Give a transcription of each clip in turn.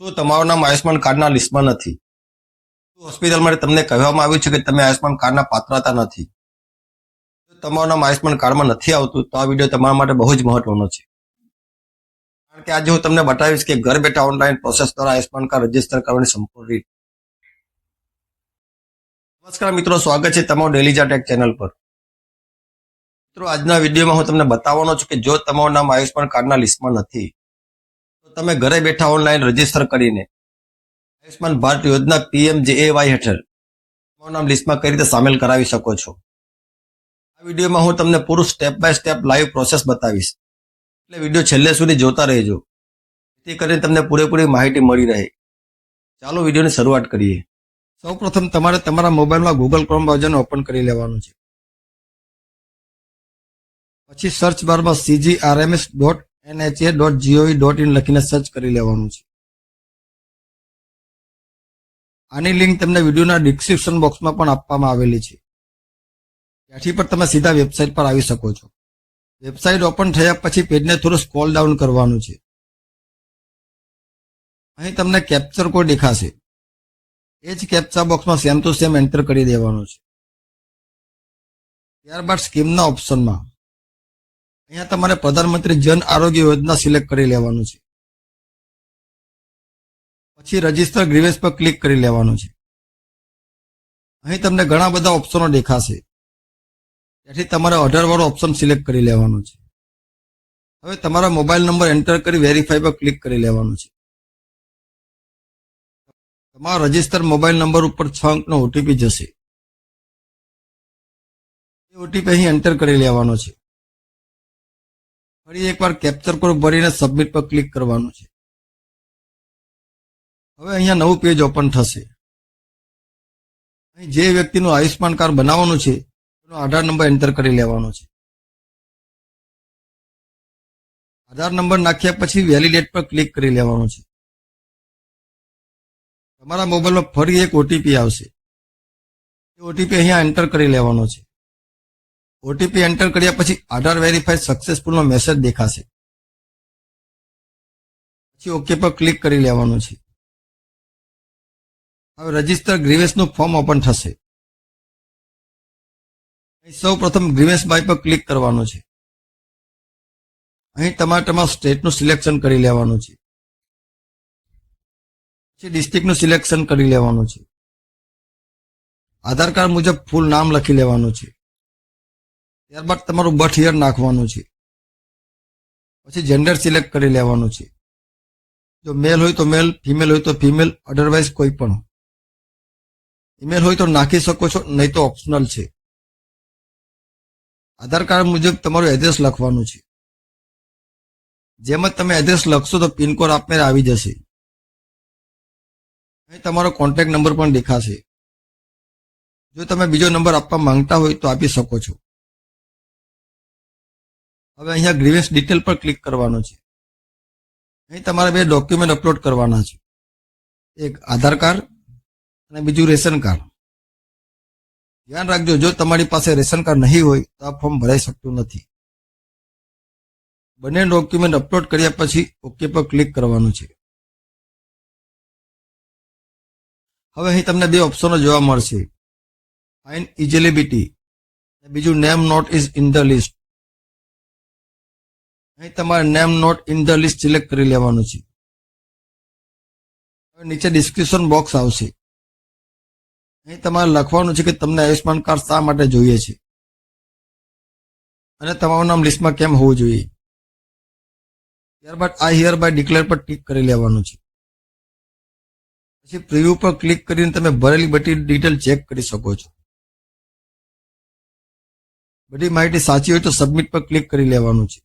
શું તમારું નામ આયુષ્માન કાર્ડના લિસ્ટમાં નથી? શું હોસ્પિટલમાં તમને કહેવામાં આવ્યું છે કે તમે આયુષ્માન કાર્ડના પાત્રતા નથી? જો તમારું નામ આયુષ્માન કાર્ડમાં નથી આવતું તો આ વિડીયો તમારા માટે બહુ જ મહત્વનો છે, કારણ કે આજે હું તમને બતાવીશ કે ઘર બેઠા ઓનલાઈન પ્રોસેસ દ્વારા આયુષ્માન કાર્ડ રજીસ્ટર કરવાની સંપૂર્ણ રીત. નમસ્કાર મિત્રો, સ્વાગત છે તમારું ડેલી જા ટેક ચેનલ પર. મિત્રો, આજના વિડીયોમાં હું તમને બતાવવાનો છું કે જો તમારું નામ આયુષ્માન કાર્ડના લિસ્ટમાં નથી તો તમે ઘરે બેઠા ઓનલાઈન રજીસ્ટર કરીને આયુષ્માન ભારત યોજના PMJAY હેઠળ તમારું નામ લિસ્ટમાં કઈ રીતે સામેલ કરાવી શકો છો. આ વિડીયોમાં હું તમને પૂરું step by step live process બતાવીશ, એટલે વિડીયો છેલ્લે સુધી જોતા રહેજો, જેથી કરીને તમને પૂરેપૂરી માહિતી મળી રહે. ચાલો વિડીયોની શરૂઆત કરીએ. સૌપ્રથમ તમારે તમારા મોબાઈલમાં ગૂગલ ક્રોમ બ્રાઉઝરને ઓપન કરી લેવાનું છે. પછી સર્ચ બારમાં cgrms.nha.gov.in લખીને સર્ચ કરી લેવાનું છે. આની લિંક તમને વિડીયોના ડિસ્ક્રિપ્શન બોક્સમાં પણ આપવામાં આવેલી છે. ત્યાંથી પણ તમે સીધા વેબસાઇટ પર આવી શકો છો. વેબસાઇટ ઓપન થયા પછી પેજને થોડું સ્ક્રોલ ડાઉન કરવાનું છે. અહીં તમને કેપ્ચર કોડ દેખાશે. એ જ કેપ્ચા બોક્સમાં સેમ ટુ સેમ એન્ટર કરી દેવાનું છે. ત્યારબાદ સ્કીમના ઓપ્શનમાં અહીંયા તમારે પ્રધાનમંત્રી જન આરોગ્ય યોજના સિલેક્ટ કરી લેવાનું છે. પછી રજીસ્ટર ગ્રીવેન્સ પર ક્લિક કરી લેવાનું છે. અહીં તમને ઘણા બધા ઓપ્શનો દેખાશે, ત્યાંથી તમારે 18 વાળો ઓપ્શન સિલેક્ટ કરી લેવાનો છે. હવે તમારા મોબાઈલ નંબર એન્ટર કરી વેરીફાઈ પર ક્લિક કરી લેવાનું છે. તમારા રજીસ્ટર મોબાઈલ નંબર ઉપર 6 અંકનો ઓટીપી જશે. એ ઓટીપી અહીં એન્ટર કરી લેવાનો છે. ફરી એકવાર કેપ્ચર કોડ ભરીને સબમિટ પર ક્લિક કરવાનું છે. હવે અહીંયા નવું પેજ ઓપન થશે. અહીં જે વ્યક્તિનું આયુષ્માન કાર્ડ બનાવવાનું છે તેનો આધાર નંબર એન્ટર કરી લેવાનો છે. આધાર નંબર નાખ્યા પછી વેલિડેટ પર ક્લિક કરી લેવાનું છે. તમારા મોબાઈલમાં ફરી એક ઓટીપી આવશે. એ ઓટીપી અહીંયા એન્ટર કરી લેવાનો છે. ઓટીપી એન્ટર કર્યા પછી આધાર વેરીફાઈ સક્સેસફુલ નો મેસેજ દેખાશે. પછી ઓકે પર ક્લિક કરી લેવાનું છે. હવે રજીસ્ટર ગ્રીવેન્સનું ફોર્મ ઓપન થશે. અહીં સૌ પ્રથમ ગ્રીવેન્સ બાય પર ક્લિક કરવાનું છે. અહીં તમારે તમારા સ્ટેટનું સિલેક્શન કરી લેવાનું છે. પછી ડિસ્ટ્રિક્ટનું સિલેક્શન કરી લેવાનું છે. આધાર કાર્ડ મુજબ ફૂલ નામ લખી લેવાનું છે. ત્યારબાદ તમારું બર્થ યર નાખવાનું છે. પછી જેન્ડર સિલેક્ટ કરી લેવાનું છે. જો મેલ હોય તો મેલ, ફિમેલ હોય તો ફિમેલ, અધરવાઇઝ કોઈ પણ. ઈમેલ હોય તો નાખી શકો છો, નહીં તો ઓપ્શનલ છે. આધાર કાર્ડ મુજબ તમારું એડ્રેસ લખવાનું છે. જેમ જ તમે એડ્રેસ લખશો તો પિનકોડ આપમેળે આવી જશે. અહીં તમારો કોન્ટેક્ટ નંબર પણ દેખાશે. જો તમે બીજો નંબર આપવા માંગતા હોય તો આપી શકો છો. હવે અહીંયા ગ્રીવેન્સ ડિટેલ પર ક્લિક કરવાનું છે. અહીં તમારે 2 ડોક્યુમેન્ટ અપલોડ કરવાના છે. એક આધાર કાર્ડ અને બીજું રેશન કાર્ડ. ધ્યાન રાખજો, જો તમારી પાસે રેશન કાર્ડ નહીં હોય તો આ ફોર્મ ભરાઈ શકતું નથી. બંને ડોક્યુમેન્ટ અપલોડ કર્યા પછી ઓકે પર ક્લિક કરવાનું છે. હવે અહીં તમને 2 ઓપ્શનો જોવા મળશે, ફાઇન્ડ ઇલિજિબિલિટી અને બીજું name not is in the list. અહીં તમારે name not in the list select કરી લેવાનું છે. હવે નીચે ડિસ્ક્રિપ્શન બોક્સ આવશે. અહીં તમારે લખવાનું છે કે તમને આયુષ્માન કાર્ડ શા માટે જોઈએ છે અને તમારું નામ લિસ્ટમાં કેમ હોવું જોઈએ. ત્યારબાદ આઈ હિયર બાય ડિક્લેર પર ટિક કરી લેવાનું છે. પછી પ્રિવ્યુ પર ક્લિક કરીને તમે ભરેલી બધી ડિટેલ ચેક કરી શકો છો. બધી માહિતી સાચી હોય તો સબમિટ પર ક્લિક કરી લેવાનું છે.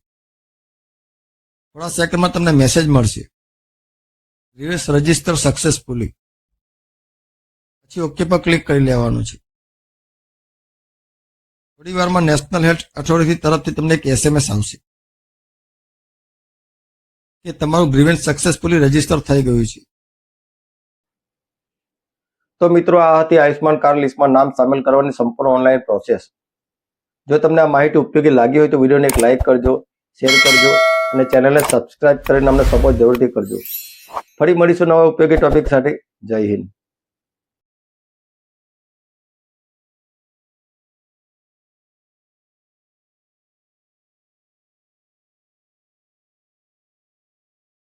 થોડા સેકન્ડમાં તમને મેસેજ મળશે, ગ્રીવેન્સ રજીસ્ટર સક્સેસફુલી. પછી ઓકે પર ક્લિક કરી લેવાનું છે. થોડી વારમાં નેશનલ હેલ્થ ઓથોરિટી તરફથી તમને એક SMS આવશે કે તમારું ગ્રીવેન્સ સક્સેસફુલી રજીસ્ટર થઈ ગયું છે. તો મિત્રો, આ હતી આયુષ્માન કાર્ડ લિસ્ટમાં નામ સામેલ કરવાની સંપૂર્ણ ઓનલાઈન પ્રોસેસ. જો તમને આ માહિતી ઉપયોગી લાગી હોય તો વિડીયોને એક લાઇક કરજો, શેર કરજો અને ચેનલને સબસ્ક્રાઇબ કરીને અમને સપોર્ટ જરૂરથી કરજો. ફરી મળીશું નવા ઉપયોગી ટોપિક સાથે. જય હિન્દ.